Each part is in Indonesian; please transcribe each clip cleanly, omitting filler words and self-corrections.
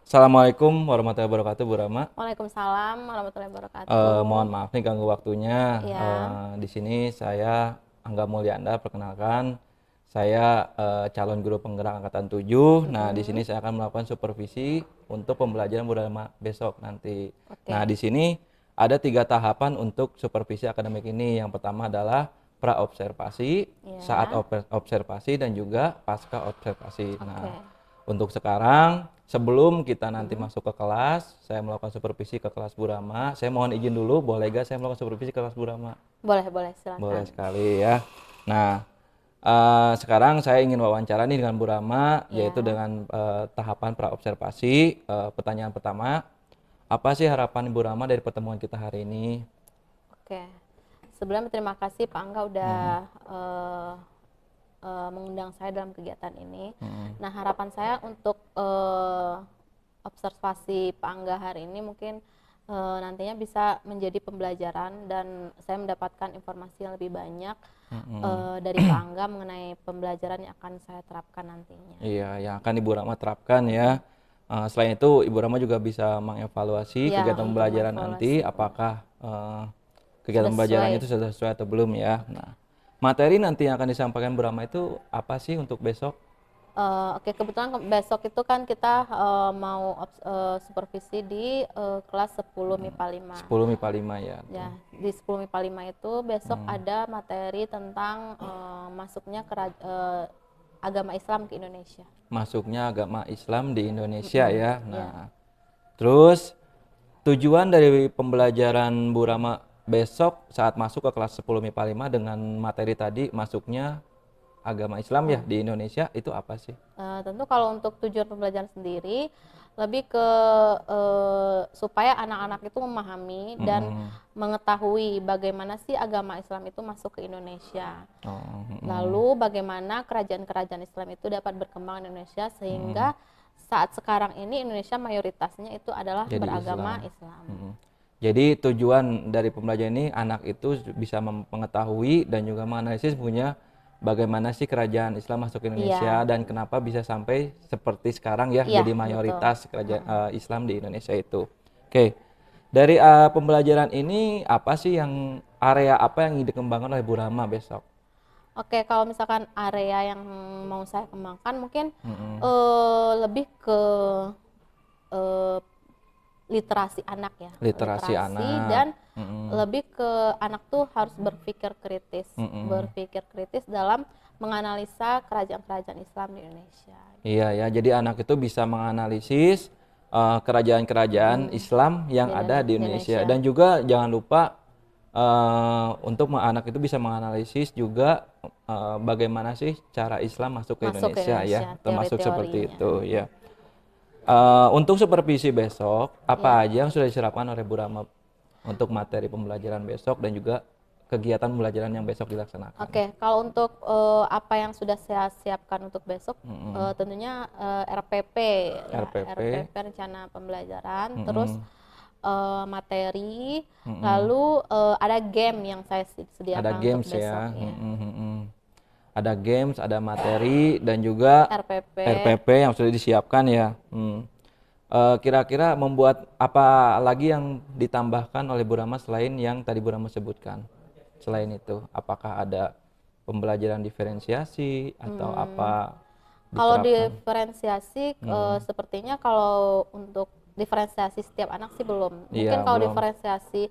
Assalamualaikum warahmatullahi wabarakatuh, Bu Rama. Waalaikumsalam warahmatullahi wabarakatuh. Mohon maaf nih ganggu waktunya. Ya, Di sini saya Angga Mulyanda, perkenalkan. Saya calon guru penggerak angkatan 7. Nah, di sini saya akan melakukan supervisi untuk pembelajaran Bu Rama besok nanti. Nah, oke. di sini ada 3 tahapan untuk supervisi akademik ini. Yang pertama adalah pra-observasi, saat Ya, observasi, dan juga pasca observasi. oke. Nah, untuk sekarang, sebelum kita nanti masuk ke kelas, saya melakukan supervisi ke kelas Bu Rama. Saya mohon izin dulu, boleh gak saya melakukan supervisi ke kelas Bu Rama? Boleh, boleh, Boleh silakan. sekali ya. Nah, sekarang saya ingin wawancara nih dengan Bu Rama, yaitu Ya, dengan tahapan pra-observasi. Pertanyaan pertama, apa sih harapan Bu Rama dari pertemuan kita hari ini? oke. Sebelumnya terima kasih Pak Angga udah Hmm, mengundang saya dalam kegiatan ini. hmm, Nah, harapan saya untuk observasi Pak Angga hari ini mungkin nantinya bisa menjadi pembelajaran dan saya mendapatkan informasi yang lebih banyak hmm. dari Pak Angga mengenai pembelajaran yang akan saya terapkan nantinya. Iya, yang akan Ibu Rama terapkan ya. Selain itu, Ibu Rama juga bisa mengevaluasi Ya, kegiatan untuk pembelajaran nanti, mengevaluasi benar. apakah kegiatan Sudah pembelajarannya sesuai. itu sudah sesuai atau belum ya. Nah, materi nanti yang akan disampaikan Bu Rama itu apa sih untuk besok? Oke, kebetulan besok itu kan kita mau supervisi di kelas 10 MIPA 5. 10 MIPA 5 ya. Ya, Tuh. di 10 MIPA 5 itu besok Hmm. ada materi tentang masuknya agama Islam ke Indonesia. Masuknya agama Islam di Indonesia ya. Ya. Nah, terus tujuan dari pembelajaran Bu Rama besok saat masuk ke kelas 10 MIPA 5 dengan materi tadi masuknya agama Islam ya Oh, di Indonesia itu apa sih? tentu kalau untuk tujuan pembelajaran sendiri lebih ke supaya anak-anak itu memahami dan Mm-mm. mengetahui bagaimana sih agama Islam itu masuk ke Indonesia. Oh, mm-mm. Lalu bagaimana kerajaan-kerajaan Islam itu dapat berkembang di Indonesia Mm-mm. sehingga saat sekarang ini Indonesia mayoritasnya itu adalah Jadi beragama Islam. Islam. Mm-mm. Jadi tujuan dari pembelajaran ini anak itu bisa mengetahui dan juga menganalisis punya bagaimana sih kerajaan Islam masuk ke Indonesia Iya, dan kenapa bisa sampai seperti sekarang ya iya jadi betul. mayoritas kerajaan Mm-mm. Islam di Indonesia itu. Oke, dari pembelajaran ini apa sih yang area apa yang dikembangkan oleh Bu Rama besok? Oke, kalau misalkan area yang mau saya kembangkan mungkin Mm-mm. lebih ke eh, literasi anak ya, Literasi literasi anak. dan Mm-mm. lebih ke anak tuh harus Mm-mm. berpikir kritis dalam menganalisa kerajaan-kerajaan Islam di Indonesia. Iya ya, jadi anak itu bisa menganalisis kerajaan-kerajaan Islam yang ada di Di Indonesia Indonesia. dan juga jangan lupa untuk anak itu bisa menganalisis juga bagaimana sih cara Islam masuk ke Masuk ke Indonesia ya, Indonesia, termasuk seperti teori-teorinya. itu ya. Untuk supervisi besok, Ya. apa aja yang sudah diserapkan oleh Bu Rama untuk materi pembelajaran besok dan juga kegiatan pembelajaran yang besok dilaksanakan? Oke, kalau untuk apa yang sudah saya siapkan untuk besok, Mm-mm. tentunya RPP ya, RPP. RPP rencana pembelajaran, terus Mm-mm. materi, Mm-mm. lalu ada game yang saya Ada sediakan untuk games besok ya. ya. Ada games, ada materi dan juga RPP. RPP yang sudah disiapkan ya. Kira-kira membuat apa lagi yang ditambahkan oleh Bu Rama selain yang tadi Bu Rama sebutkan? Selain itu, apakah ada pembelajaran diferensiasi atau Hmm, apa Kalau diterapkan? diferensiasi, Hmm, sepertinya kalau untuk diferensiasi setiap anak sih belum. iya Mungkin kalau belum. diferensiasi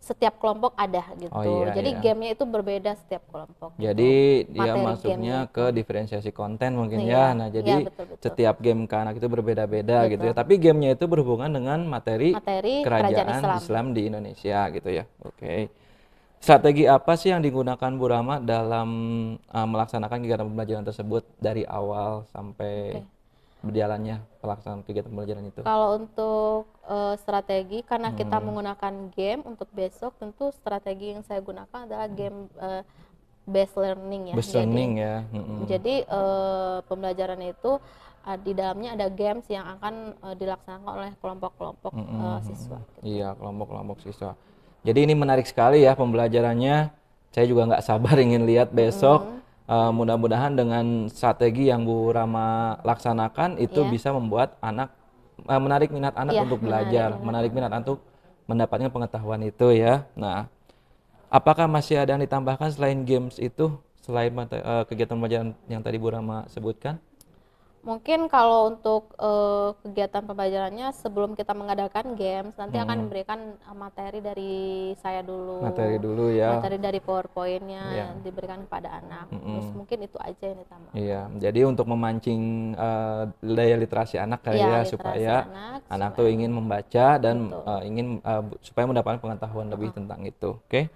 setiap kelompok ada Oh gitu. iya Jadi ya. gamenya itu berbeda setiap kelompok Jadi gitu. dia Materi gamenya masuknya itu. ke diferensiasi konten mungkin ya. Iya, Nah, iya jadi betul betul. setiap game ke anak itu berbeda-beda gitu ya. Betul. Tapi gamenya itu berhubungan dengan materi Materi kerajaan kerajaan Islam. Islam di Indonesia gitu ya. Oke. Strategi apa sih yang digunakan Bu Rama dalam melaksanakan kegiatan pembelajaran tersebut dari awal sampai Oke. berjalannya pelaksanaan kegiatan pembelajaran itu? Kalau untuk strategi, karena kita Hmm, menggunakan game untuk besok, tentu strategi yang saya gunakan adalah game based learning ya. best learning ya. Jadi pembelajaran itu di dalamnya ada games yang akan dilaksanakan oleh kelompok-kelompok siswa. Gitu. Iya, kelompok-kelompok siswa. Jadi ini menarik sekali ya pembelajarannya. Saya juga nggak sabar ingin lihat besok. Mm-mm. Mudah-mudahan dengan strategi yang Bu Rama laksanakan itu Iya. bisa membuat anak menarik minat anak Iya, untuk menarik belajar, minat. menarik minat anak untuk mendapatkan pengetahuan itu ya. Nah, apakah masih ada yang ditambahkan selain games itu, selain kegiatan pembelajaran yang tadi Bu Rama sebutkan? Mungkin kalau untuk kegiatan pembelajarannya sebelum kita mengadakan games nanti akan diberikan materi dari saya dulu. Materi dulu ya. Materi dari PowerPoint-nya Iya. yang diberikan kepada anak. Terus mungkin itu aja yang ditambah. Iya, jadi untuk memancing daya literasi anak kali Iya, ya, literasi supaya anak tuh supaya- ingin membaca dan Betul. ingin supaya mendapatkan pengetahuan lebih tentang itu. Oke.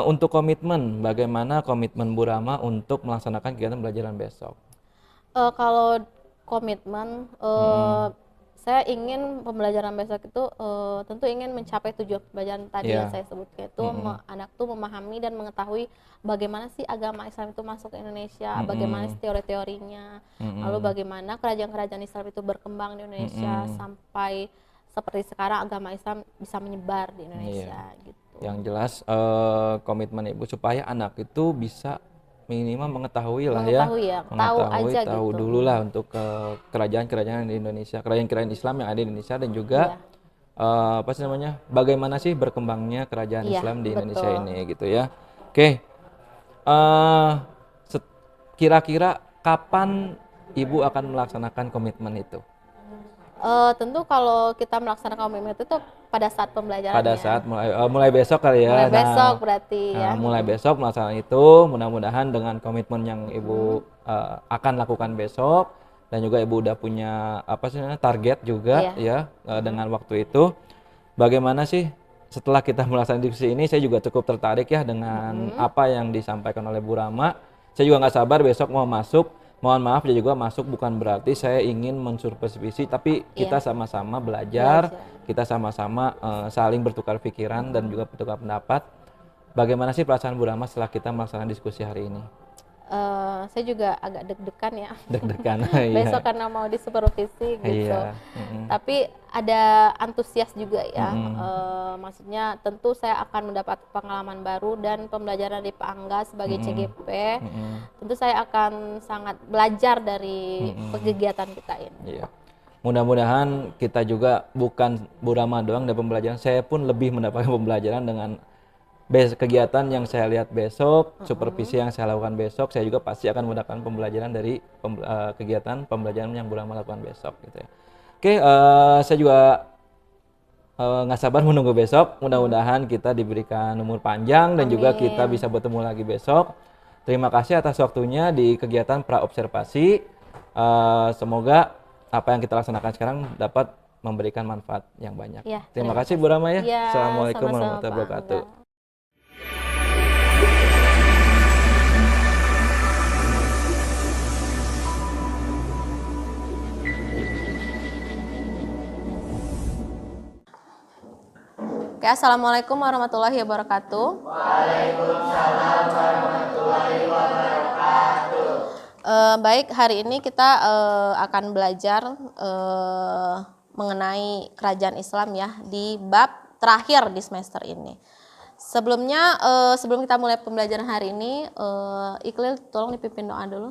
Untuk komitmen, bagaimana komitmen Bu Rama untuk melaksanakan kegiatan pembelajaran besok? Kalau komitmen, saya ingin pembelajaran besok itu tentu ingin mencapai tujuan pembelajaran tadi yang Iya. saya sebutkan itu anak tuh memahami dan mengetahui bagaimana sih agama Islam itu masuk ke Indonesia, bagaimana sih teori-teorinya, lalu bagaimana kerajaan-kerajaan Islam itu berkembang di Indonesia sampai seperti sekarang agama Islam bisa menyebar di Indonesia gitu. Yang jelas komitmen Ibu supaya anak itu bisa minimal mengetahui lah ya, Mengetahui ya, tahu aja tahu gitu. dulu lah untuk kerajaan-kerajaan di Indonesia, kerajaan-kerajaan Islam yang ada di Indonesia dan juga Iya. apa sih namanya, bagaimana sih berkembangnya kerajaan Iya, Islam di Indonesia betul. ini gitu ya. Oke, eh, kira-kira kapan Ibu akan melaksanakan komitmen itu? Tentu kalau kita melaksanakan komitmen itu pada saat Pada pembelajarannya. saat mulai besok kali ya. Mulai besok berarti ya. Mulai besok melaksanakan itu, mudah-mudahan dengan komitmen yang Ibu akan lakukan besok dan juga Ibu udah punya apa sih namanya, target juga Iya. ya dengan waktu itu. Bagaimana sih setelah kita melaksanakan diskusi ini, saya juga cukup tertarik ya dengan apa yang disampaikan oleh Bu Rama. Saya juga nggak sabar besok mau masuk. Mohon maaf ya juga masuk bukan berarti saya ingin mensupervisi, tapi kita Iya. sama-sama belajar, kita sama-sama saling bertukar pikiran dan juga bertukar pendapat. Bagaimana sih perasaan Bu Rama setelah kita melaksanakan diskusi hari ini? Saya juga agak deg-degan ya. Deg-degan, Besok iya. karena mau disupervisi gitu. Iya. Tapi ada antusias juga ya. Maksudnya tentu saya akan mendapat pengalaman baru dan pembelajaran di Pak Angga sebagai CGP. Tentu saya akan sangat belajar dari kegiatan kita ini. Iya. Mudah-mudahan kita juga bukan Bu Rama doang dan pembelajaran, saya pun lebih mendapatkan pembelajaran dengan kegiatan yang saya lihat besok, supervisi yang saya lakukan besok, saya juga pasti akan mendapatkan pembelajaran dari kegiatan pembelajaran yang Bu Rama lakukan besok gitu ya. Oke, saya juga nggak sabar menunggu besok. Mudah-mudahan kita diberikan umur panjang dan juga kita bisa bertemu lagi besok. Terima kasih atas waktunya di kegiatan praobservasi. Semoga apa yang kita laksanakan sekarang dapat memberikan manfaat yang banyak. Ya, Terima kasih Bu Rama ya. Ya, Assalamualaikum sama-sama, warahmatullahi Pak wabarakatuh. Angga. Oke, assalamualaikum warahmatullahi wabarakatuh. Waalaikumsalam warahmatullahi wabarakatuh. Baik, hari ini kita akan belajar mengenai kerajaan Islam ya di bab terakhir di semester ini. Sebelumnya, sebelum kita mulai pembelajaran hari ini, Iqlil tolong dipimpin doa dulu.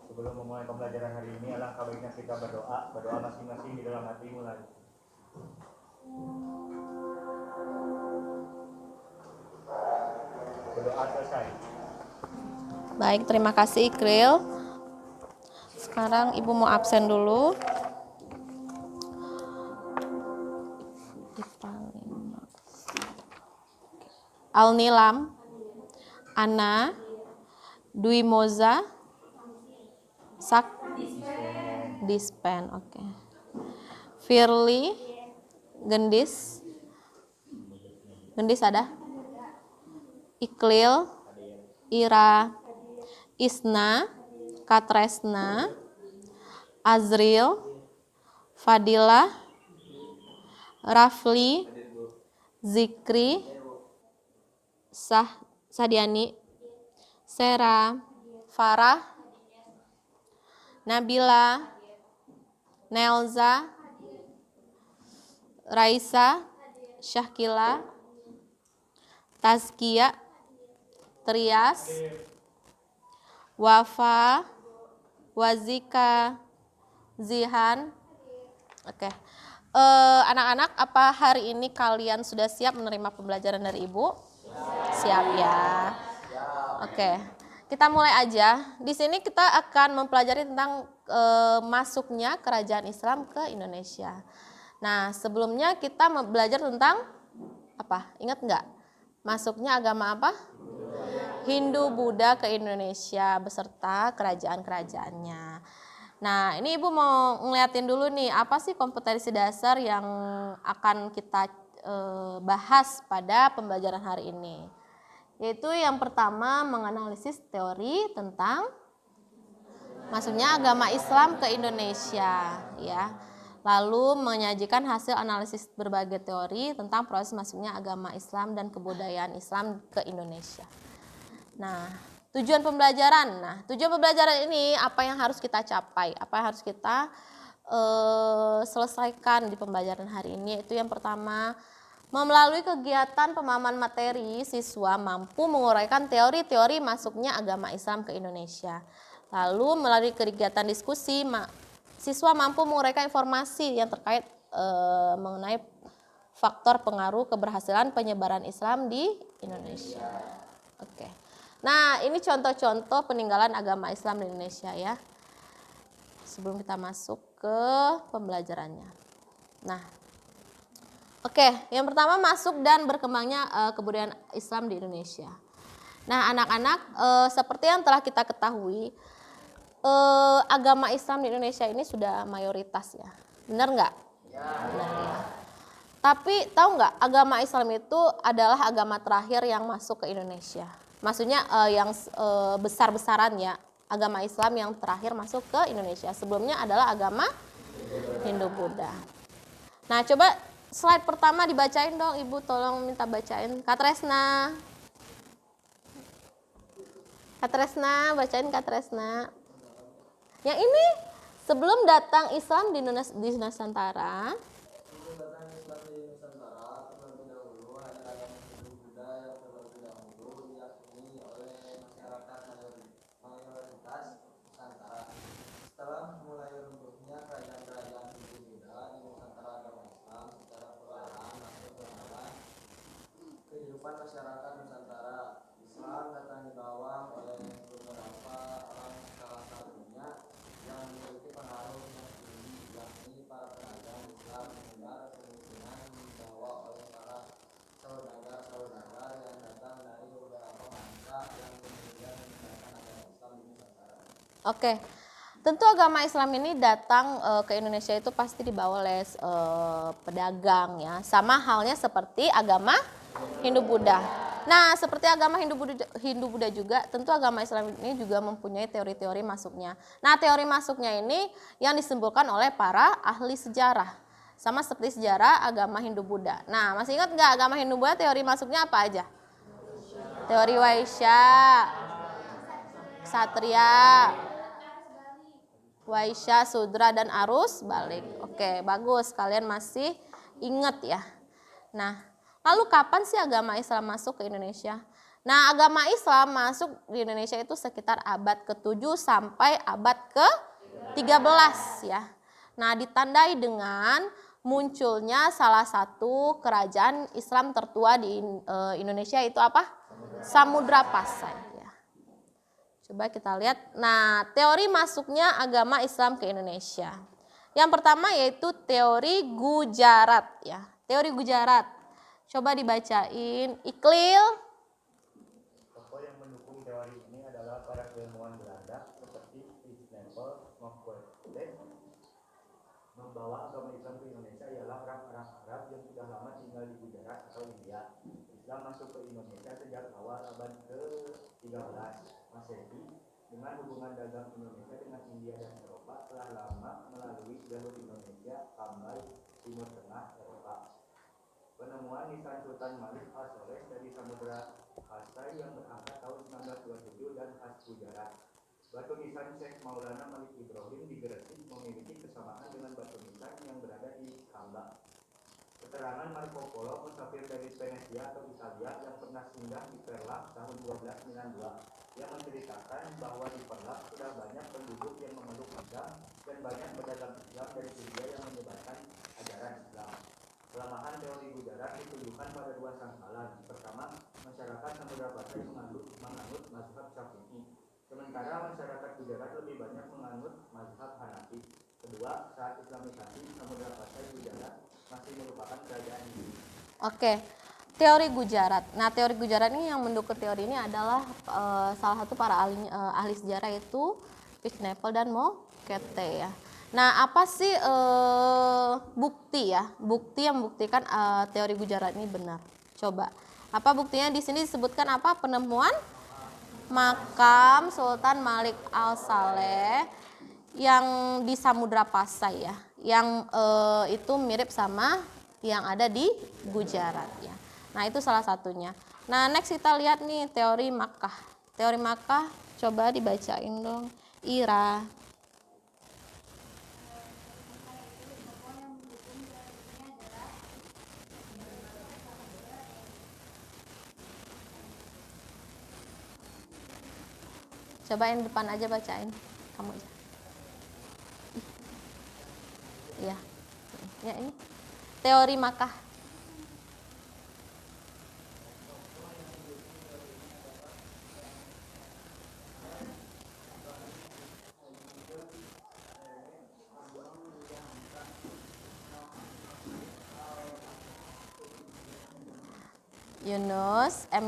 Sebelum memulai pembelajaran hari ini, alangkah baiknya kita berdoa masing-masing di dalam hati mulai. Berdoa selesai. Baik, terima kasih Iqlil. Sekarang Ibu mau absen dulu. Al-Nilam, Ana, Dwi Moza, Dispen, oke. Firly, Gendis ada? Iqlil, Ira, Isna, Katresna, Azril, Fadila, Rafli, Zikri, Sadiani, Sera, Farah, Nabila, Nelza, Raisa, Syahkila, Tazkia, Trias, Wafa, Wazika, Zihan. Oke. Anak-anak, apa hari ini kalian sudah siap menerima pembelajaran dari Ibu? Siap ya. Oke. Kita mulai aja. Di sini kita akan mempelajari tentang masuknya kerajaan Islam ke Indonesia. Nah, sebelumnya kita belajar tentang apa? Ingat nggak? Masuknya agama apa? Hindu Buddha ke Indonesia beserta kerajaan-kerajaannya. Nah, ini Ibu mau ngeliatin dulu nih, apa sih kompetensi dasar yang akan kita bahas pada pembelajaran hari ini. Yaitu yang pertama, menganalisis teori tentang masuknya agama Islam ke Indonesia, ya. Lalu menyajikan hasil analisis berbagai teori tentang proses masuknya agama Islam dan kebudayaan Islam ke Indonesia. Nah, tujuan pembelajaran ini apa yang harus kita capai, apa yang harus kita selesaikan di pembelajaran hari ini. Itu yang pertama, melalui kegiatan pemahaman materi, siswa mampu menguraikan teori-teori masuknya agama Islam ke Indonesia. Lalu melalui kegiatan diskusi, siswa mampu menguraikan informasi yang terkait mengenai faktor pengaruh keberhasilan penyebaran Islam di Indonesia. Oke. Nah, ini contoh-contoh peninggalan agama Islam di Indonesia ya. Sebelum kita masuk ke pembelajarannya. Nah, oke, yang pertama masuk dan berkembangnya kebudayaan Islam di Indonesia. Nah, anak-anak, seperti yang telah kita ketahui, agama Islam di Indonesia ini sudah mayoritas ya. Benar nggak? Ya. Benar ya. Tapi tahu nggak, agama Islam itu adalah agama terakhir yang masuk ke Indonesia. Maksudnya yang besar-besaran ya, agama Islam yang terakhir masuk ke Indonesia. Sebelumnya adalah agama Hindu Buddha. Nah, coba slide pertama dibacain dong, Ibu, tolong minta bacain. Kak Tresna, bacain Kak Tresna. Yang ini, sebelum datang Islam di Nusantara, masyarakat Nusantara, Islam datang dibawa oleh beberapa orang, salah satunya yang memiliki pengaruh yang tinggi, yakni para pedagang Islam menyebar kemungkinan dibawa oleh para saudagar-saudagar yang datang dari beberapa bangsa yang kemudian meninggalkan agama Islam di Nusantara. Oke. Tentu agama Islam ini datang ke Indonesia itu pasti dibawa oleh pedagang ya. Sama halnya seperti agama Hindu Buddha. Nah, seperti agama Hindu Buddha juga, tentu agama Islam ini juga mempunyai teori-teori masuknya. Nah, teori masuknya ini yang disimpulkan oleh para ahli sejarah. Sama seperti sejarah agama Hindu Buddha. Nah, masih ingat nggak agama Hindu Buddha teori masuknya apa aja? Teori Waisya, Ksatria, Waisya, Sudra, dan Arus balik. Oke, bagus. Kalian masih ingat ya. Nah, lalu kapan sih agama Islam masuk ke Indonesia? Nah, agama Islam masuk di Indonesia itu sekitar abad ke-7 sampai abad ke-13 ya. Nah, ditandai dengan munculnya salah satu kerajaan Islam tertua di Indonesia, itu apa? Samudra Pasai. Coba kita lihat. Nah, teori masuknya agama Islam ke Indonesia. Yang pertama yaitu teori Gujarat ya. Teori Gujarat. Coba dibacain. Iqlil. Tokoh yang mendukung teori ini adalah para ilmuwan Belanda seperti Stempel, Mokkwete. Membawa agama Islam ke Indonesia ialah orang-orang Arab yang sudah lama tinggal di Gujarat atau India. Islam masuk ke Indonesia sejak awal abad ke-13 Masehi. Dengan hubungan dagang Indonesia dengan India dan Eropa telah lama melalui jalur Indonesia sampai Timur Tengah Eropa. Penemuan nisan Sultan Malik Al-Soleh dari Samudra Pasai yang berangkat tahun 1927 dan khas Gujarat. Batu nisan Syekh Maulana Malik Ibrahim di Gresik memiliki kesamaan dengan batu nisan yang berada di Kamba. Keterangan Marco Polo, musafir dari Venesia atau Italia yang pernah singgah di Perla tahun 1292, yang menceritakan mengatakan bahwa di Perlak sudah banyak penduduk yang memeluk Islam dan banyak pedagang Islam dari India yang menyebarkan ajaran Islam. Kelemahan teori Gujarat ditujukan pada dua sangkalan. Pertama, masyarakat Samudra Pasai menganut mazhab Syafi'i, sementara masyarakat Gujarat lebih banyak menganut mazhab Hanafi. Kedua, saat Islamisasi Samudra Pasai Gujarat masih merupakan kerajaan Hindu. Oke, teori Gujarat. Nah, teori Gujarat ini yang mendukung teori ini adalah salah satu para ahli sejarah itu Pisnapel dan Mokete ya. Nah, apa sih bukti ya? Bukti yang membuktikan teori Gujarat ini benar. Coba. Apa buktinya? Di sini disebutkan apa? Penemuan makam Sultan Malik Al-Saleh yang di Samudra Pasai ya. Yang itu mirip sama yang ada di Gujarat ya. Nah, itu salah satunya. Nah, next kita lihat nih teori Makkah. Teori Makkah coba dibacain dong, Ira. Coba yang depan aja bacain. Kamu aja. Iya. Ya ini. Teori Makkah.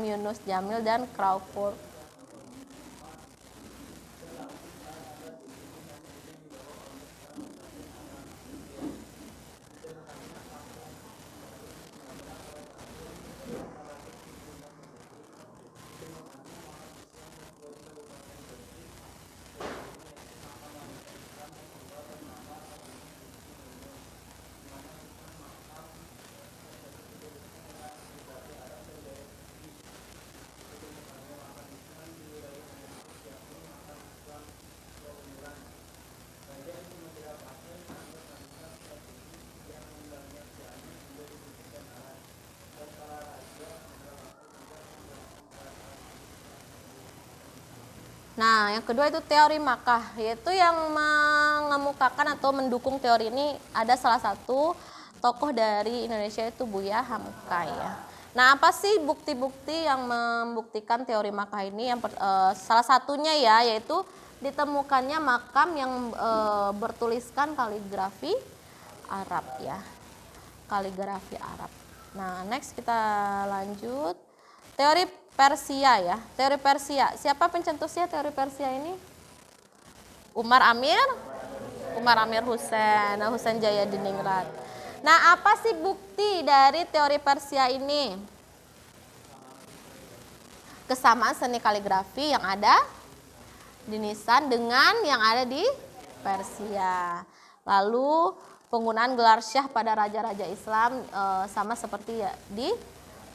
Yunus Jamil dan Crawford. Nah, yang kedua itu teori Makkah, yaitu yang mengemukakan atau mendukung teori ini ada salah satu tokoh dari Indonesia itu Buya Hamka ya. Nah, apa sih bukti-bukti yang membuktikan teori Makkah ini? Salah satunya ya, yaitu ditemukannya makam yang bertuliskan kaligrafi Arab ya, kaligrafi Arab. Nah, next kita lanjut teori Persia ya. Teori Persia. Siapa pencetusnya teori Persia ini? Umar Amir Hussein. Nah, Hussein Jayadiningrat. Nah, apa sih bukti dari teori Persia ini? Kesamaan seni kaligrafi yang ada di nisan dengan yang ada di Persia. Lalu penggunaan gelar syah pada raja-raja Islam sama seperti ya di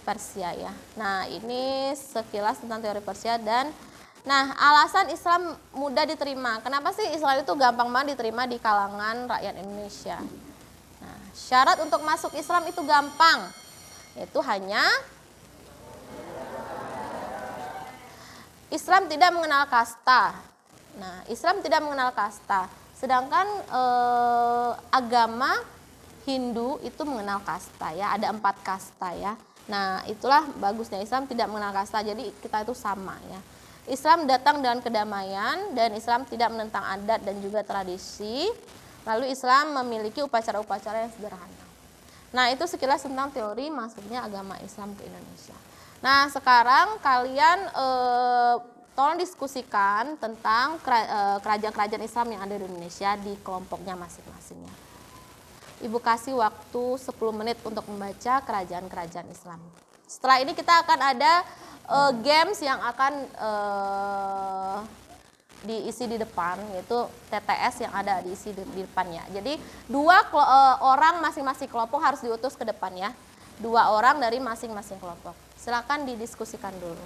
Persia ya. Nah, ini sekilas tentang teori Persia dan alasan Islam mudah diterima. Kenapa sih Islam itu gampang banget diterima di kalangan rakyat Indonesia? Nah, syarat untuk masuk Islam itu gampang. Itu hanya Islam tidak mengenal kasta. Nah, Islam tidak mengenal kasta. Sedangkan agama Hindu itu mengenal kasta ya. Ada 4 kasta ya. Nah, itulah bagusnya Islam tidak mengenal kasta, jadi kita itu sama ya. Islam datang dengan kedamaian dan Islam tidak menentang adat dan juga tradisi. Lalu Islam memiliki upacara-upacara yang sederhana. Nah, itu sekilas tentang teori masuknya agama Islam ke Indonesia. Nah, sekarang kalian tolong diskusikan tentang kerajaan-kerajaan Islam yang ada di Indonesia di kelompoknya masing-masingnya. Ibu kasih waktu 10 menit untuk membaca kerajaan-kerajaan Islam. Setelah ini kita akan ada games yang akan diisi di depan, yaitu TTS yang ada diisi di depannya. Jadi 2 orang masing-masing kelompok harus diutus ke depan ya. 2 orang dari masing-masing kelompok. Silakan didiskusikan dulu.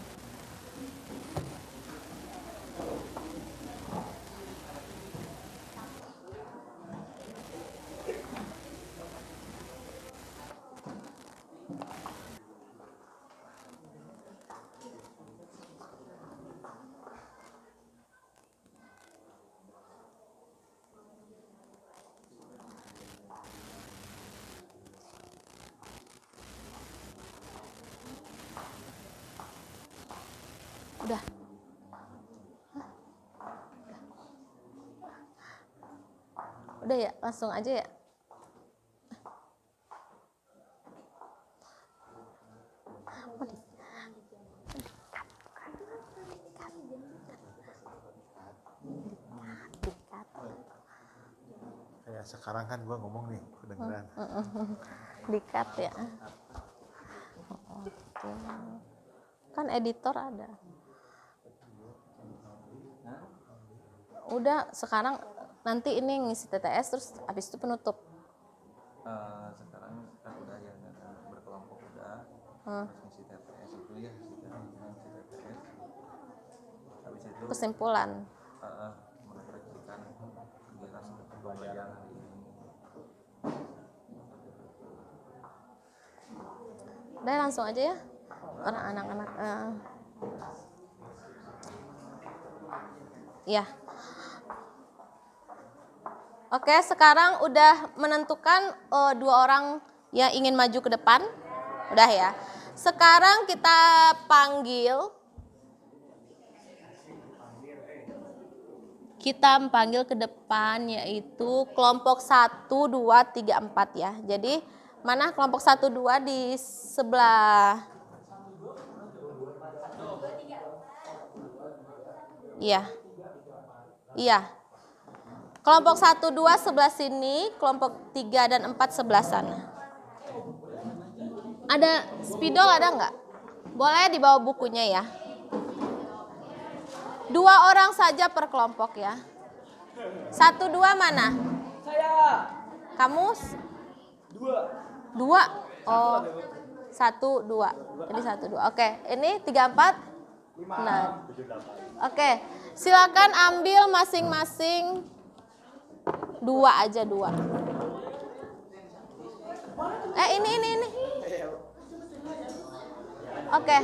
Udah ya, langsung aja ya. Kayak sekarang kan gue ngomong nih, kedengeran. Dikat ya. Oke. Kan editor ada. Udah, sekarang nanti ini ngisi TTS terus habis itu penutup. Sekarang kan udah yang berkelompok udah, terus ngisi TTS itu ya, ngisi TTS. Habis itu Kesimpulan. merefleksikan kegiatan pembelajaran hari ini. Udah langsung aja ya. Orang anak-anak. Ya. Oke, sekarang udah menentukan 2 orang yang ingin maju ke depan. Udah ya. Sekarang kita panggil ke depan yaitu kelompok 1, 2, 3, 4 ya. Jadi mana kelompok 1, 2 di sebelah. Iya. Iya. Kelompok 1, 2 sebelah sini, kelompok 3 dan 4 sebelah sana. Ada spidol ada nggak? Boleh dibawa bukunya ya. 2 orang saja per kelompok ya. 1, 2 mana? Saya. Kamu? 2. Oh. 1, 2. Jadi 1, 2. Oke, ini 3, 4. Nah. Oke, silakan ambil masing-masing 2 aja 2. Ini. Oke.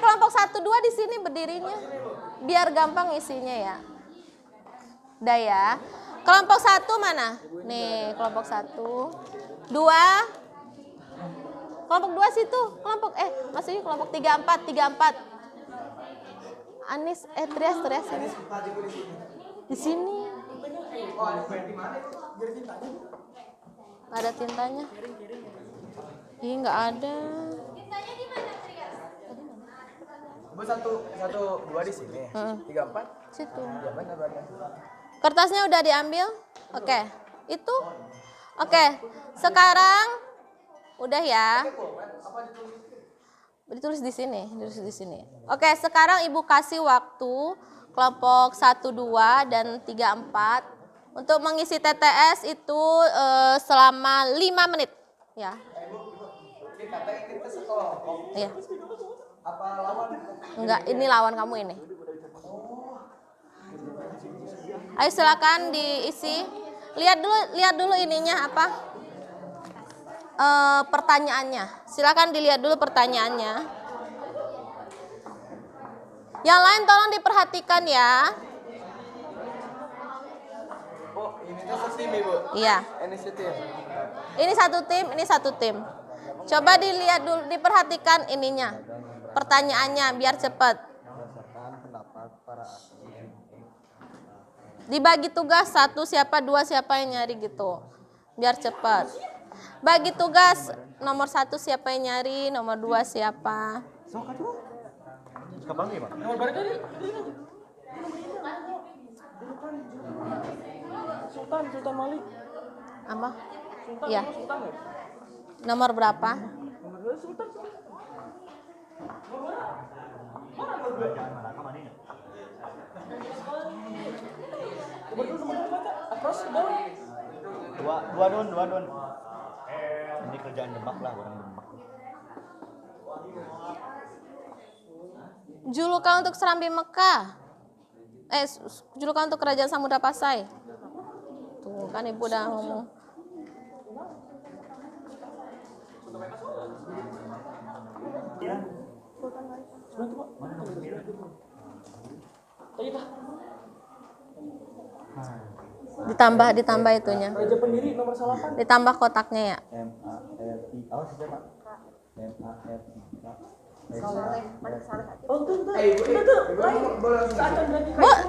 Kelompok 1, 2 di sini berdirinya. Biar gampang isinya ya. Udah ya. Kelompok 1 mana? Nih, kelompok 1. 2. Kelompok 2 situ. Maksudnya kelompok 3, 4. Anis, Trias ini. Di sini. Ada tintanya? Ih, nggak ada. Tintanya di mana, Trias? Bu 1, 2 di sini. 3, 4. Situ. Ya benar banyak. Kertasnya udah diambil? Oke. Itu? Oke. Sekarang udah ya. Ditulis di sini. Oke, sekarang Ibu kasih waktu kelompok 1, 2 dan 3, 4 untuk mengisi TTS itu selama 5 menit ya. Kita sekelompok. Iya. Apa lawan? Enggak, ini lawan kamu ini. Ayo silakan diisi. Lihat dulu ininya apa? Pertanyaannya. Silakan dilihat dulu pertanyaannya. Yang lain tolong diperhatikan ya. Oh, ini tuh setim, Ibu. Iya. Ini setim. Ini satu tim. Coba dilihat dulu, diperhatikan ininya. Pertanyaannya biar cepat. Berdasarkan pendapat para ahli. Dibagi tugas 1 siapa, 2 siapa yang nyari gitu. Biar cepat. Bagi tugas nomor 1 siapa yang nyari, nomor 2 siapa. Kapan nih, Pak? Nomor baru tadi. Sultan Malik. Apa? Iya. Sultan ya? Nomor berapa? Nomor 2 Sultan. Dua don. Ini kerjaan Demak lah, orang Demak. Julukan untuk Serambi Mekah. Julukan untuk Kerajaan Samudra Pasai. Tuh kan Ibu udah ngomong. Ditambah itunya. Raja Pendiri nomor 8. Ditambah kotaknya ya. MARI. Awas siapa? MARI.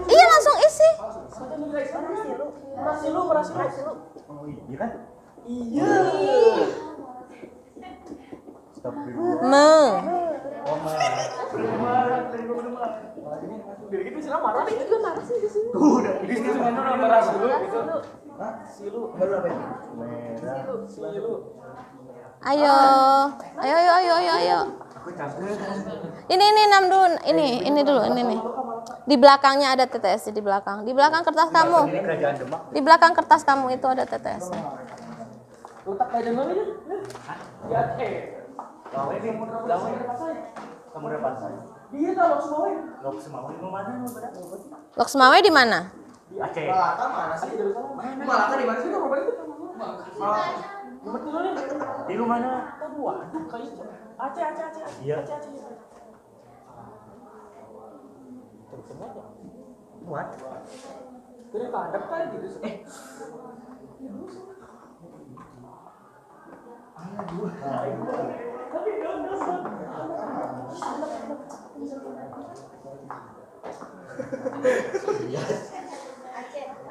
Iya langsung isi. Oh iya kan? Me. Ayo. Ayo. Ini enam dulu. Ini dulu. Ini nih. Di belakangnya ada TTS di belakang. Di belakang kertas kamu. Ini kerajaan Demak. Di belakang kertas kamu itu ada TTS. Kamu udah pasang. Lok Semawe mau mana lu pada? Lok Semawe di mana? Aceh. Malaka mana sih? Malaka di mana sih? Di lu mana? Aceh. Iya. Buat. Dari padam kan gitu.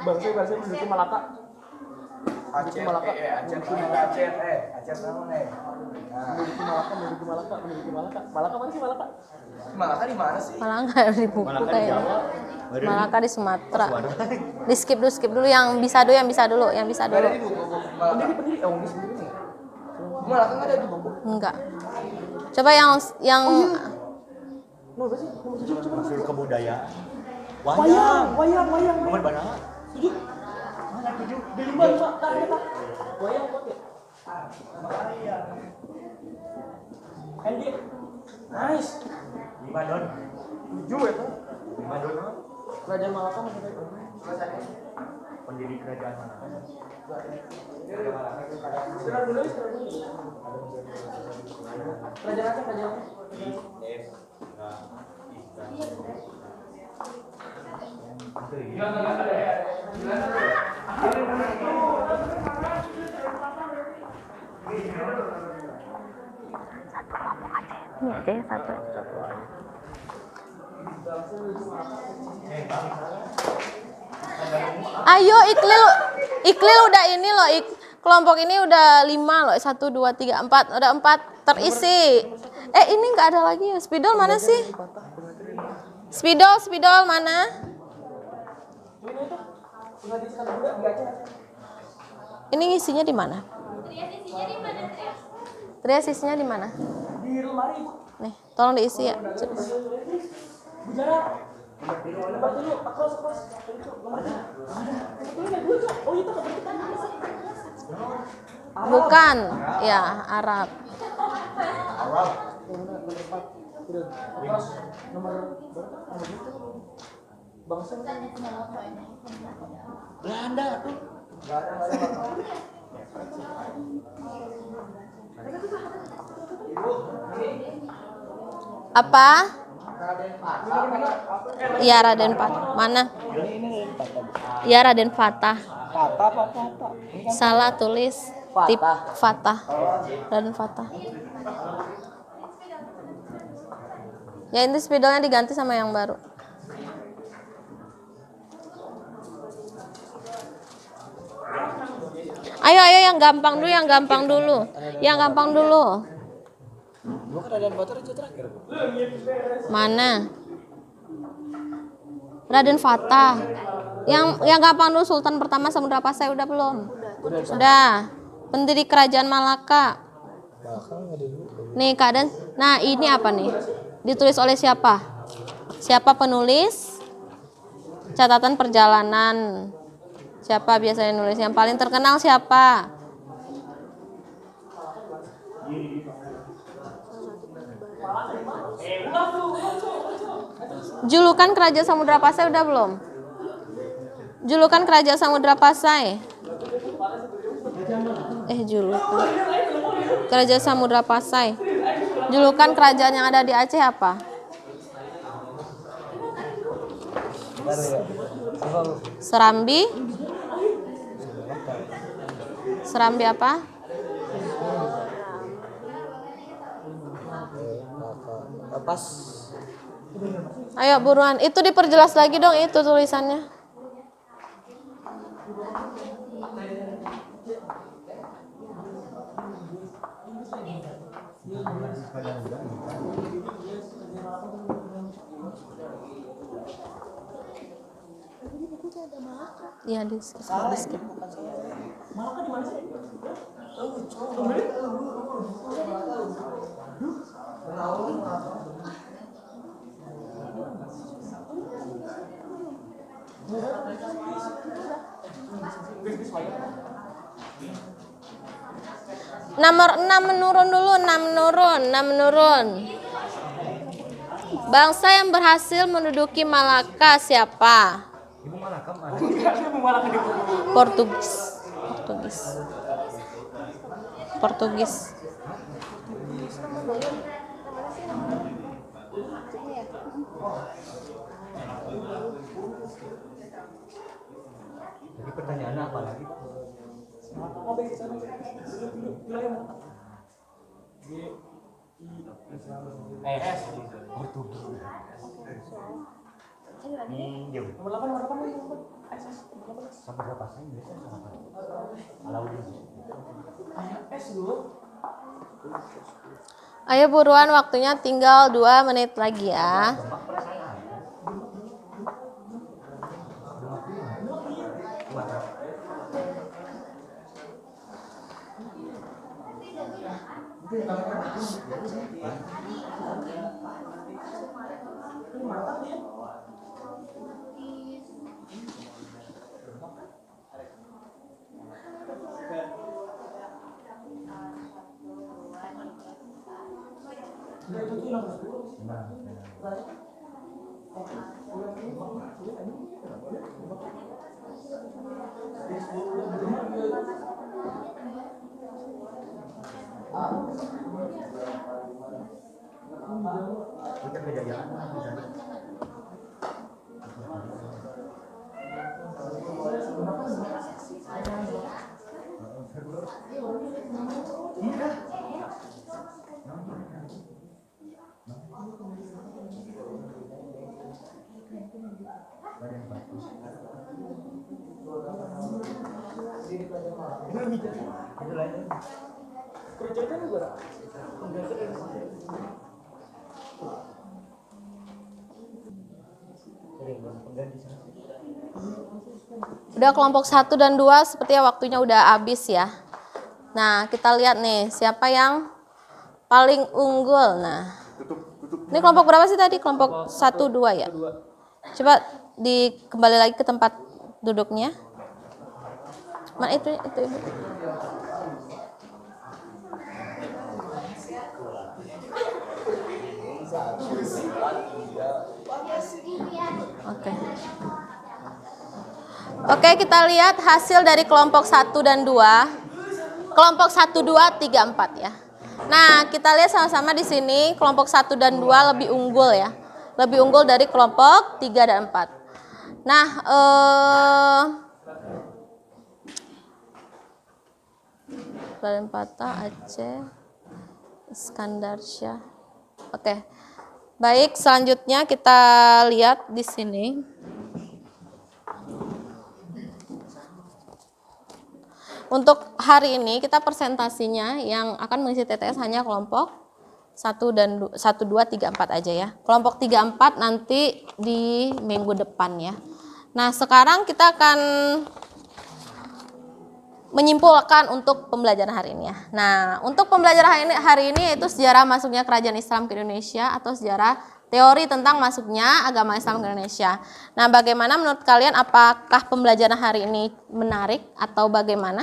Bangsa menuju Malaka. Aceh Malaka. Aceh sama nih. Menuju Malaka. Malaka mana sih Malaka? Malaka di mana sih? Malaka di buku Malaka di kayaknya. Jawa. Malaka di Sumatera. Di skip dulu yang bisa dulu. Pendiri. Oh, ini sendiri. Malaka nggak ada di buku. Enggak. Coba yang Masuk kebudayaan. Wayang. Nomor berapa? Mana 7? Di 5. Wayang kok ya? Andy. Nice. 5 don. 7 itu. 5 don. Kerajaan Malaka masih ada. Pendiri kerajaan mana? Istirahat dulu. Kerajaan Aceh. ini aja yang satu. Ayo Iklil udah ini loh. Kelompok ini udah 5 loh. 1, 2, 3, 4. Udah 4 terisi. Ini nggak ada lagi ya. Spidol mana sih? Spidol mana? Ini isinya di mana? Trias isinya di mana? Di lemari. Nih, tolong diisi ya. Bujara. Lebar dulu, akros. Oh, itu Bukan, ya Arab. Nomor berapa? Bangsa Belanda tuh. Apa? Iya Raden Fatah. Mana? Iya Raden Fatah. Salah tulis. Tip Fatah. Raden Fatah. Ya ini spidolnya diganti sama yang baru. Ayo yang gampang dulu. Mana? Raden Fatah. Yang gampang dulu Sultan pertama Samudra Pasai udah belum? Udah. Pendiri Kerajaan Malaka. Nih keadaan. Nah, ini apa nih? Ditulis oleh siapa? Siapa penulis? Catatan perjalanan. Siapa biasanya nulis? Yang paling terkenal siapa? Julukan Kerajaan Samudra Pasai udah belum? Julukan Kerajaan Samudra Pasai. Julukan Kerajaan Samudra Pasai. Julukan kerajaan yang ada di Aceh apa? Serambi. Serambi apa? pas. Ayo buruan, itu diperjelas lagi dong itu tulisannya. Iya di skip, di skip. Nomor 6 menurun dulu, 6 menurun. Bangsa yang berhasil menduduki Malaka siapa? Portugis. Jadi pertanyaannya apa lagi? Jauh. Sampai berapa sih biasanya sama Alauddin. Ayo buruan, waktunya tinggal 2 menit lagi ya. Udah kelompok 1 dan 2 sepertinya waktunya udah habis ya. Nah, kita lihat nih siapa yang paling unggul. Nah, ini kelompok berapa sih tadi? Kelompok 1, 2 ya? Coba kembali lagi ke tempat duduknya. Mana itu Ibu. Oke, kita lihat hasil dari kelompok 1 dan 2. Kelompok 1, 2, 3, 4 ya. Nah, kita lihat sama-sama di sini kelompok 1 dan 2 lebih unggul ya. Lebih unggul dari kelompok 3 dan 4. Nah, Raden Patah, Aceh, Iskandar Syah. Oke. Baik, selanjutnya kita lihat di sini. Untuk hari ini kita presentasinya yang akan mengisi TTS hanya kelompok 1 dan 2, 3, 4 aja ya. Kelompok 3, 4 nanti di minggu depan ya. Nah, sekarang kita akan menyimpulkan untuk pembelajaran hari ini ya. Nah, untuk pembelajaran hari ini yaitu sejarah masuknya kerajaan Islam ke Indonesia atau sejarah teori tentang masuknya agama Islam ke Indonesia. Nah, bagaimana menurut kalian, apakah pembelajaran hari ini menarik atau bagaimana?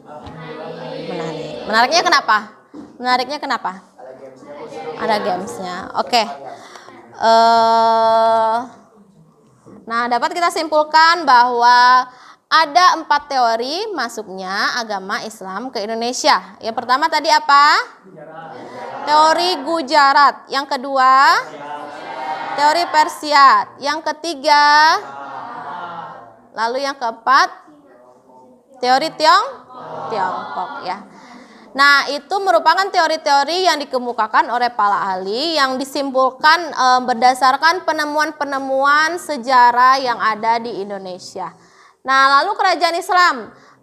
Menarik. Menariknya kenapa? Menariknya kenapa? Ada gamesnya. Oke. Nah, dapat kita simpulkan bahwa ada 4 teori masuknya agama Islam ke Indonesia. Yang pertama tadi apa? Teori Gujarat. Yang kedua, teori Persia. Yang ketiga, lalu yang keempat, teori Tiongkok ya. Nah, itu merupakan teori-teori yang dikemukakan oleh para ahli yang disimpulkan berdasarkan penemuan-penemuan sejarah yang ada di Indonesia. Nah, lalu kerajaan Islam.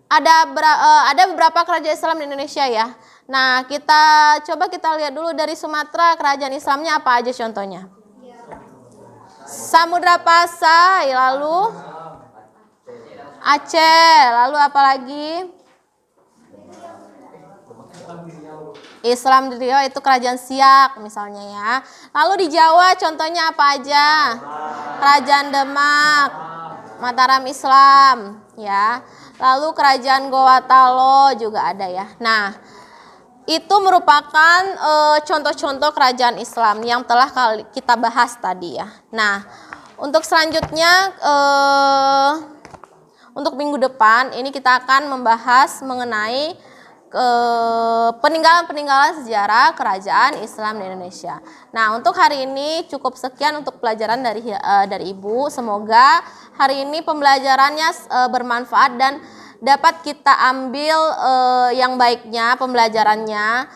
Ada beberapa kerajaan Islam di Indonesia ya. Nah, kita lihat dulu dari Sumatera, kerajaan Islamnya apa aja contohnya? Samudra Pasai, lalu Aceh, lalu apa lagi? Islam di Riau itu kerajaan Siak misalnya ya. Lalu di Jawa contohnya apa aja? Kerajaan Demak, Mataram Islam ya. Lalu kerajaan Gowatalo juga ada ya. Nah, itu merupakan contoh-contoh kerajaan Islam yang telah kita bahas tadi ya. Nah, untuk selanjutnya untuk minggu depan ini kita akan membahas mengenai peninggalan-peninggalan sejarah kerajaan Islam di Indonesia. Nah, untuk hari ini cukup sekian untuk pelajaran dari Ibu. Semoga hari ini pembelajarannya bermanfaat dan dapat kita ambil yang baiknya pembelajarannya.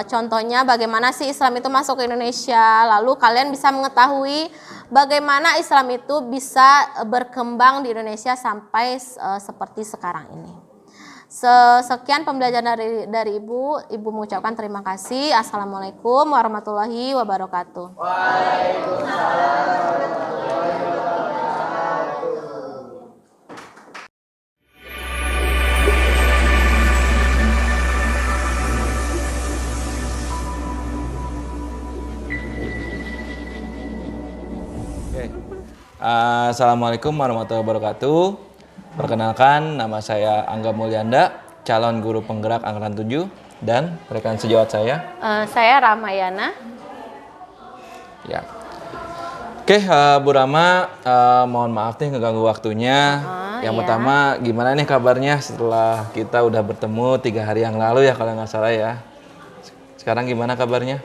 Contohnya bagaimana sih Islam itu masuk ke Indonesia. Lalu kalian bisa mengetahui bagaimana Islam itu bisa berkembang di Indonesia sampai seperti sekarang ini. Sekian pembelajaran dari Ibu. Ibu mengucapkan terima kasih. Assalamualaikum warahmatullahi wabarakatuh. Oke. Assalamualaikum warahmatullahi wabarakatuh. Perkenalkan, nama saya Angga Mulyanda, calon guru penggerak angkatan 7, dan rekan sejawat saya. Saya Ramayana. Ya. Oke, Bu Rama, mohon maaf nih ngeganggu waktunya. Yang pertama, gimana nih kabarnya setelah kita udah bertemu 3 hari yang lalu ya kalau nggak salah ya. Sekarang gimana kabarnya?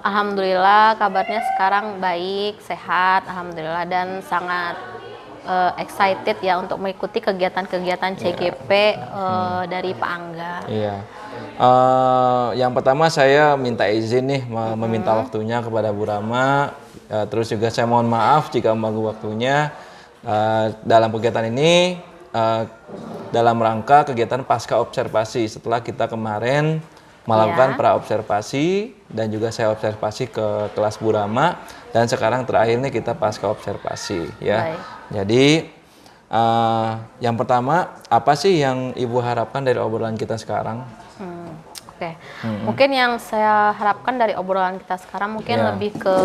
Alhamdulillah kabarnya sekarang baik, sehat, alhamdulillah, dan sangat excited ya untuk mengikuti kegiatan-kegiatan CGP dari Pak Angga. Iya. Yang pertama saya minta izin nih meminta waktunya kepada Bu Rama. Terus juga saya mohon maaf jika mengganggu waktunya dalam kegiatan ini dalam rangka kegiatan pasca observasi setelah kita kemarin melakukan pra observasi dan juga saya observasi ke kelas Bu Rama dan sekarang terakhir nih kita pasca observasi ya. Baik. Jadi yang pertama apa sih yang Ibu harapkan dari obrolan kita sekarang? Oke. Mungkin yang saya harapkan dari obrolan kita sekarang mungkin lebih ke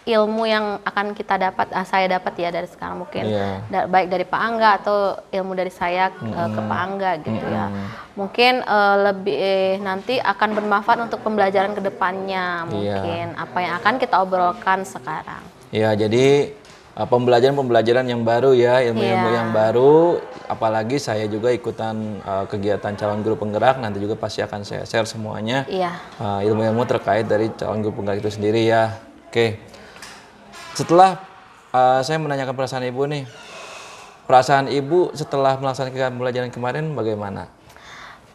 ilmu yang akan kita dapat, saya dapat ya dari sekarang mungkin baik dari Pak Angga atau ilmu dari saya ke Pak Angga gitu ya. Mungkin lebih nanti akan bermanfaat untuk pembelajaran kedepannya mungkin apa yang akan kita obrolkan sekarang. Ya, jadi pembelajaran yang baru ya, ilmu-ilmu yang baru, apalagi saya juga ikutan kegiatan calon guru penggerak, nanti juga pasti akan saya share semuanya ilmu-ilmu terkait dari calon guru penggerak itu sendiri ya. Oke. Setelah saya menanyakan perasaan Ibu nih, perasaan Ibu setelah melaksanakan pembelajaran kemarin bagaimana?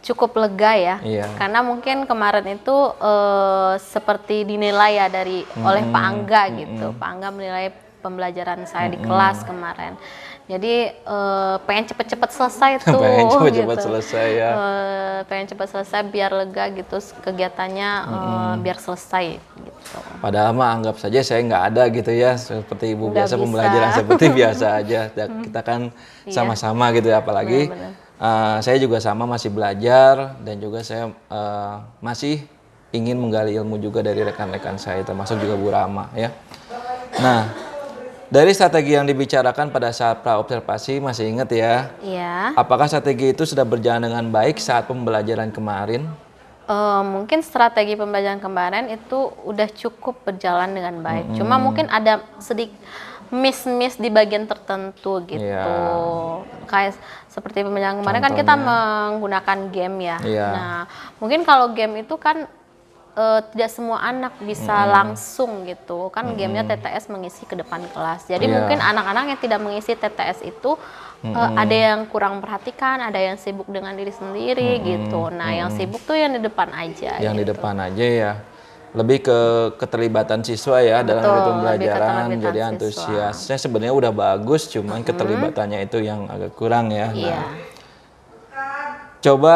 Cukup lega ya, karena mungkin kemarin itu seperti dinilai ya oleh Pak Angga gitu. Pak Angga menilai pembelajaran saya di kelas kemarin. Jadi pengen cepet-cepet selesai tuh. Pengen cepet-cepet selesai ya. Pengen cepet selesai biar lega gitu kegiatannya, biar selesai gitu. Padahal mah anggap saja saya nggak ada gitu ya, seperti Ibu biasa pembelajaran seperti biasa aja. Kita kan sama-sama gitu ya, apalagi saya juga sama masih belajar dan juga saya masih ingin menggali ilmu juga dari rekan-rekan saya termasuk juga Bu Rama ya. Nah, dari strategi yang dibicarakan pada saat pra-observasi masih ingat ya? Iya. Apakah strategi itu sudah berjalan dengan baik saat pembelajaran kemarin? Mungkin strategi pembelajaran kemarin itu udah cukup berjalan dengan baik. Cuma mungkin ada sedikit miss di bagian tertentu gitu. Kayak seperti pembelajaran kemarin kan kita menggunakan game ya. Nah, mungkin kalau game itu kan tidak semua anak bisa langsung gitu kan, gamenya TTS mengisi ke depan kelas. Jadi mungkin anak-anak yang tidak mengisi TTS itu ada yang kurang perhatikan, ada yang sibuk dengan diri sendiri gitu. Nah yang sibuk tuh yang di depan aja. Yang gitu. di depan aja ya. Lebih ke keterlibatan siswa ya dalam Betul, kegiatan lebih pembelajaran. keterlibatan Jadi siswa. antusiasnya sebenarnya udah bagus, cuman keterlibatannya itu yang agak kurang ya. Iya. Nah, coba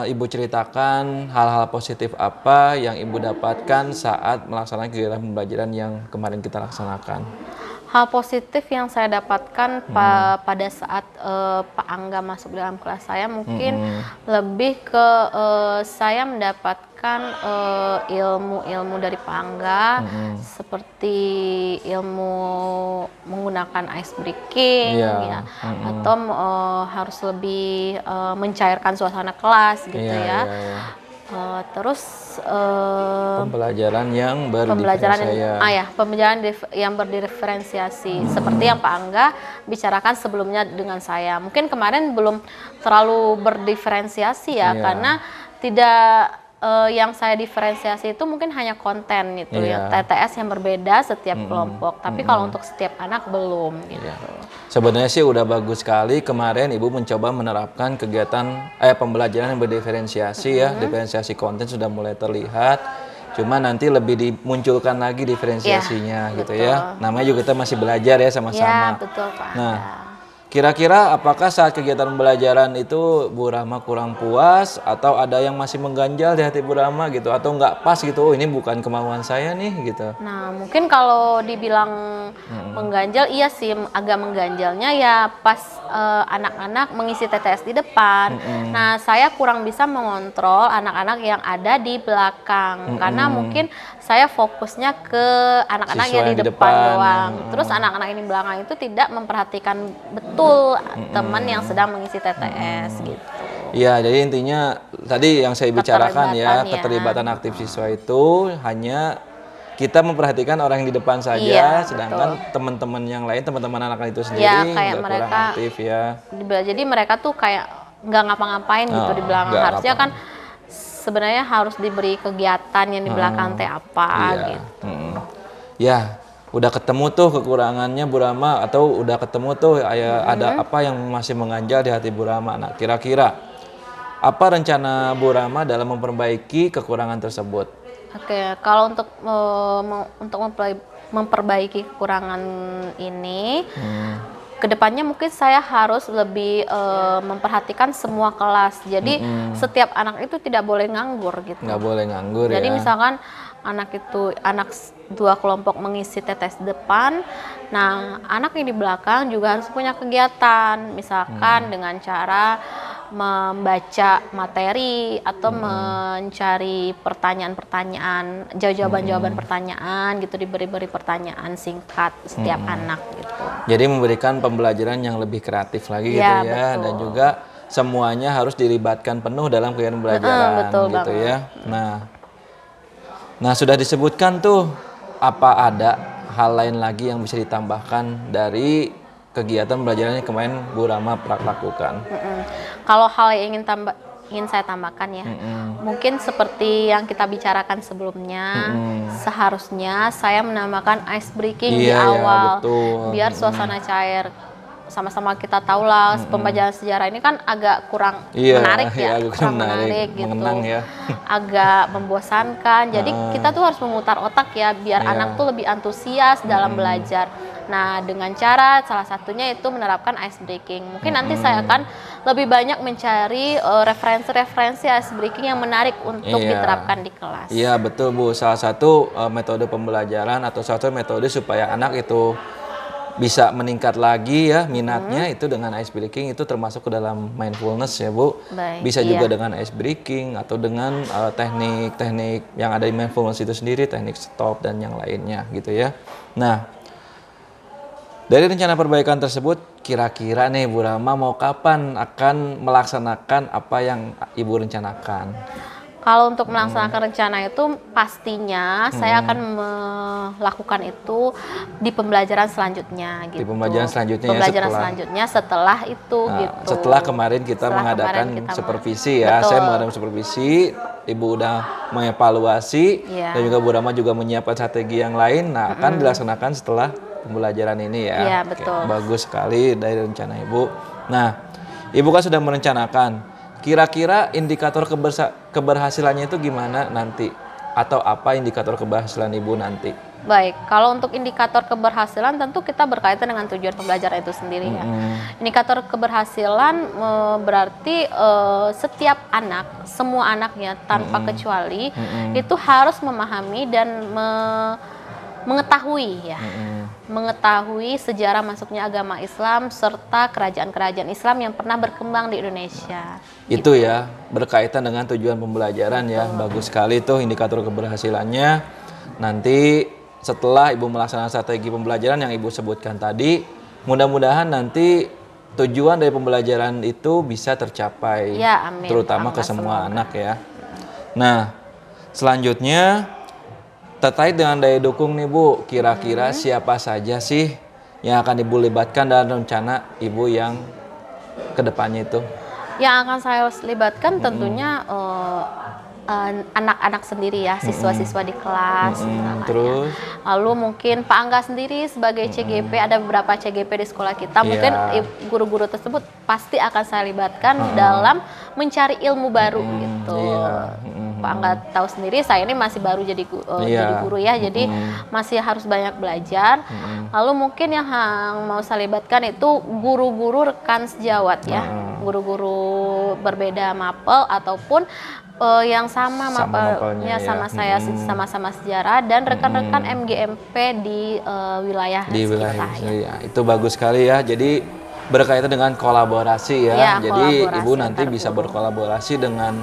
Ibu ceritakan hal-hal positif apa yang Ibu dapatkan saat melaksanakan kegiatan pembelajaran yang kemarin kita laksanakan. Hal positif yang saya dapatkan pada saat Pak Angga masuk dalam kelas saya mungkin lebih ke saya mendapatkan ilmu-ilmu dari Pak Angga seperti ilmu menggunakan ice breaking ya, atau harus lebih mencairkan suasana kelas gitu ya. Terus Pembelajaran yang pembelajaran berdiferensiasi. yang berdiferensiasi seperti yang Pak Angga bicarakan sebelumnya dengan saya. Mungkin kemarin belum terlalu berdiferensiasi ya, karena tidak yang saya diferensiasi itu mungkin hanya konten gitu ya, TTS yang berbeda setiap kelompok. Tapi kalau untuk setiap anak belum gitu. Sebenarnya sih udah bagus sekali kemarin Ibu mencoba menerapkan kegiatan pembelajaran yang berdiferensiasi ya. Diferensiasi konten sudah mulai terlihat. Cuma nanti lebih dimunculkan lagi diferensiasinya gitu ya. Namanya juga kita masih belajar ya sama-sama. Ya, betul Pak. Nah, kira-kira apakah saat kegiatan pembelajaran itu Bu Rahma kurang puas atau ada yang masih mengganjal di hati Bu Rahma gitu atau nggak pas gitu, oh ini bukan kemauan saya nih gitu. Nah mungkin kalau dibilang mengganjal, iya sih agak mengganjalnya ya pas anak-anak mengisi TTS di depan. Nah saya kurang bisa mengontrol anak-anak yang ada di belakang karena mungkin saya fokusnya ke anak-anak yang di depan doang. Terus anak-anak ini belakang itu tidak memperhatikan betul teman yang sedang mengisi TTS gitu. Iya, jadi intinya tadi yang saya bicarakan ya, Keterlibatan, keterlibatan aktif siswa itu hanya kita memperhatikan orang yang di depan saja, sedangkan teman-teman yang lain, teman-teman anak-anak itu sendiri kayak nggak kurang mereka aktif ya. Jadi mereka tuh kayak nggak ngapa-ngapain gitu di belakang. nggak Harusnya ngapa. kan sebenarnya harus diberi kegiatan yang di belakang teh apa gitu. Ya, udah ketemu tuh kekurangannya Bu Rahma atau udah ketemu tuh ada apa yang masih mengganjal di hati Bu Rahma. Nah, kira-kira apa rencana Bu Rahma dalam memperbaiki kekurangan tersebut? Oke, kalau untuk memperbaiki kekurangan ini, kedepannya mungkin saya harus lebih memperhatikan semua kelas. Jadi setiap anak itu tidak boleh nganggur gitu. Nggak boleh nganggur. Jadi ya. misalkan anak dua kelompok mengisi TTS depan, nah anak yang di belakang juga harus punya kegiatan, misalkan dengan cara membaca materi atau mencari pertanyaan-pertanyaan, jawaban-jawaban pertanyaan gitu, diberi pertanyaan singkat setiap anak gitu. Jadi memberikan pembelajaran yang lebih kreatif lagi gitu Ya, ya, betul. dan juga semuanya harus dilibatkan penuh dalam kegiatan pembelajaran Betul gitu banget. ya. Nah sudah disebutkan tuh apa ada hal lain lagi yang bisa ditambahkan dari kegiatan pembelajaran yang kemarin Bu Rahma lakukan? Kalau hal yang ingin saya tambahkan ya, mungkin seperti yang kita bicarakan sebelumnya, seharusnya saya menambahkan ice breaking di awal, betul. biar suasana cair. Sama-sama kita tahu lah, pembelajaran sejarah ini kan agak kurang menarik ya, agak kurang menarik gitu, mengenang ya. agak membosankan. Jadi kita tuh harus memutar otak ya, biar anak tuh lebih antusias dalam belajar. Nah, dengan cara salah satunya itu menerapkan ice breaking. Mungkin nanti saya akan lebih banyak mencari referensi-referensi ice breaking yang menarik untuk diterapkan di kelas. Iya betul Bu, salah satu metode pembelajaran atau salah satu metode supaya anak itu bisa meningkat lagi ya minatnya itu dengan ice breaking, itu termasuk ke dalam mindfulness ya Bu. Bisa juga dengan ice breaking atau dengan teknik-teknik yang ada di mindfulness itu sendiri, teknik stop dan yang lainnya gitu ya. Nah, dari rencana perbaikan tersebut, kira-kira nih Bu Rahma mau kapan akan melaksanakan apa yang Ibu rencanakan? Kalau untuk melaksanakan rencana itu pastinya saya akan melakukan itu di pembelajaran selanjutnya gitu. Di pembelajaran selanjutnya ya, Pembelajaran setelah- selanjutnya setelah itu Nah, gitu. setelah kemarin kita Setelah mengadakan kemarin kita supervisi ya, Betul. saya mengadakan supervisi, Ibu udah mengevaluasi Iya. dan juga Bu Rama juga menyiapkan strategi yang lain. Nah, akan dilaksanakan setelah pembelajaran ini ya. Iya, Oke, betul. bagus sekali dari rencana Ibu. Nah, Ibu kan sudah merencanakan. Kira-kira indikator keberhasilannya itu gimana nanti? Atau apa indikator keberhasilan Ibu nanti? Baik, kalau untuk indikator keberhasilan tentu kita berkaitan dengan tujuan pembelajaran itu sendiri ya. Indikator keberhasilan berarti setiap anak, semua anaknya tanpa kecuali itu harus memahami dan mengetahui ya, mengetahui sejarah masuknya agama Islam serta kerajaan-kerajaan Islam yang pernah berkembang di Indonesia. Itu ya, berkaitan dengan tujuan pembelajaran ya. Bagus sekali tuh indikator keberhasilannya. Nanti setelah Ibu melaksanakan strategi pembelajaran yang Ibu sebutkan tadi, mudah-mudahan nanti tujuan dari pembelajaran itu bisa tercapai. Ya, amin. Terutama ke Semoga, semua semoga. anak ya. Nah, selanjutnya terkait dengan daya dukung nih Bu, kira-kira siapa saja sih yang akan Ibu libatkan dalam rencana Ibu yang kedepannya itu? Yang akan saya libatkan tentunya anak-anak sendiri ya, siswa-siswa di kelas. misalkan ya. Terus? Lalu mungkin Pak Angga sendiri sebagai CGP, ada beberapa CGP di sekolah kita. Mungkin Iya. guru-guru tersebut pasti akan saya libatkan dalam mencari ilmu baru gitu. Iya. Pak Angga tahu sendiri, saya ini masih baru jadi jadi guru ya, jadi masih harus banyak belajar. Lalu mungkin yang mau saya libatkan itu guru-guru rekan sejawat ya, guru-guru berbeda mapel ataupun yang sama mapelnya mapelnya ya. sama saya, sama-sama sejarah dan rekan-rekan MGMP di wilayah Di sekitar wilayah ya. ya. Itu bagus sekali ya. Jadi berkaitan dengan kolaborasi ya. Ya, Jadi kolaborasi Ibu nanti antar bisa guru. berkolaborasi dengan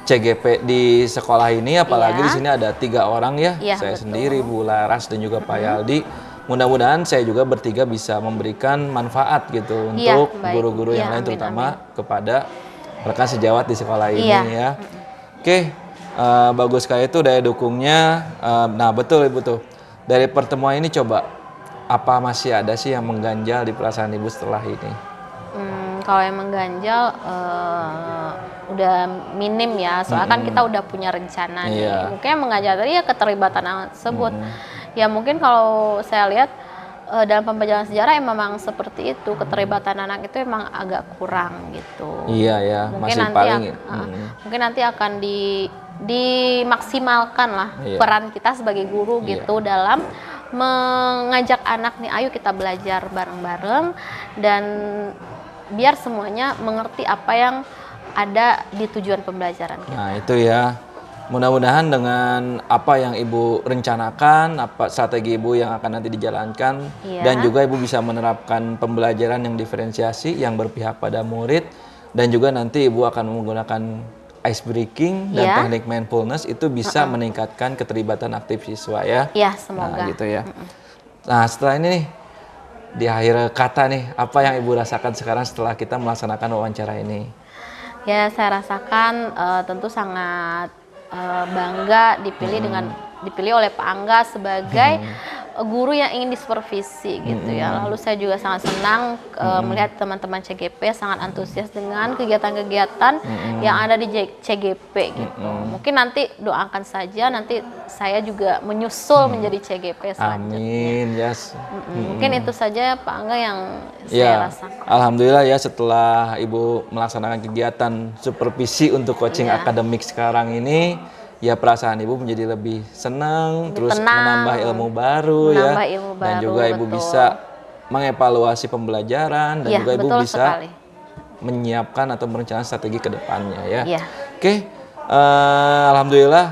CGP di sekolah ini, apalagi Iya. di sini ada 3 orang ya. Iya, Saya betul. sendiri, Bu Laras dan juga Pak Yaldi. Mudah-mudahan saya juga bertiga bisa memberikan manfaat gitu Iya, untuk baik. guru-guru yang Iya, lain, amin, terutama kepada rekan sejawat di sekolah ini Iya. ya. Oke, bagus sekali itu daya dukungnya. Nah betul Ibu tuh, dari pertemuan ini coba apa masih ada sih yang mengganjal di perasaan Ibu setelah ini? Kalau yang mengganjal udah minim ya, soalnya kan kita udah punya rencana nih. Iya. Mungkin yang mengganjal tadi ya keterlibatan anak tersebut. Ya mungkin kalau saya lihat dalam pembelajaran sejarah memang seperti itu, keterlibatan anak itu emang agak kurang gitu. Iya ya, Mungkin masih nanti paling. mungkin nanti akan dimaksimalkan lah Iya. peran kita sebagai guru Iya. gitu dalam mengajak anak nih, ayo kita belajar bareng-bareng dan biar semuanya mengerti apa yang ada di tujuan pembelajaran kita. Nah itu ya, mudah-mudahan dengan apa yang Ibu rencanakan, apa strategi Ibu yang akan nanti dijalankan, Iya. dan juga Ibu bisa menerapkan pembelajaran yang diferensiasi, yang berpihak pada murid, dan juga nanti Ibu akan menggunakan ice breaking dan Iya. teknik mindfulness, itu bisa meningkatkan keterlibatan aktif siswa ya. Ya, semoga. Nah gitu ya. Nah setelah ini nih, di akhir kata nih, apa yang Ibu rasakan sekarang setelah kita melaksanakan wawancara ini? Ya, saya rasakan tentu sangat bangga dipilih oleh Pak Angga sebagai guru yang ingin disupervisi gitu ya. Lalu saya juga sangat senang melihat teman-teman CGP sangat antusias dengan kegiatan-kegiatan yang ada di CGP gitu. Mungkin nanti doakan saja nanti saya juga menyusul menjadi CGP selanjutnya. Amin, yes. Mungkin itu saja Pak Angga yang saya Ya, rasakan. alhamdulillah ya setelah Ibu melaksanakan kegiatan supervisi untuk coaching Iya. akademik sekarang ini, ya perasaan Ibu menjadi lebih senang, terus tenang, menambah ilmu baru menambah ya. ilmu Dan baru, juga Ibu betul. bisa mengevaluasi pembelajaran dan Iya, juga Ibu betul bisa sekali. menyiapkan atau merencanakan strategi ke depannya ya. Iya. Oke, alhamdulillah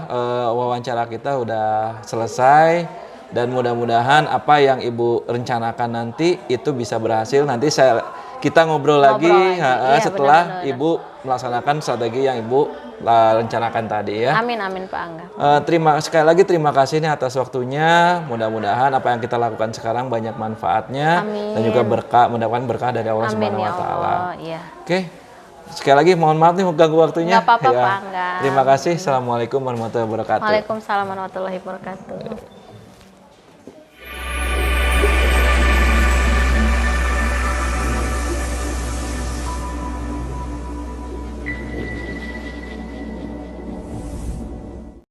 wawancara kita udah selesai dan mudah-mudahan apa yang Ibu rencanakan nanti itu bisa berhasil. Nanti kita ngobrol lagi, Iya, setelah benar-benar. Ibu melaksanakan strategi yang Ibu rencanakan tadi ya. Amin amin Pak Angga. Sekali lagi terima kasih nih atas waktunya. Mudah-mudahan apa yang kita lakukan sekarang banyak manfaatnya Amin. dan juga mendapatkan berkah dari Allah Amin Subhanahu ya wa taala. Allah. Iya. Oke. Sekali lagi mohon maaf nih mengganggu waktunya. Nggak apa-apa, Ya. Pak Angga. Terima kasih. Assalamualaikum warahmatullahi wabarakatuh. Waalaikumsalam warahmatullahi wabarakatuh.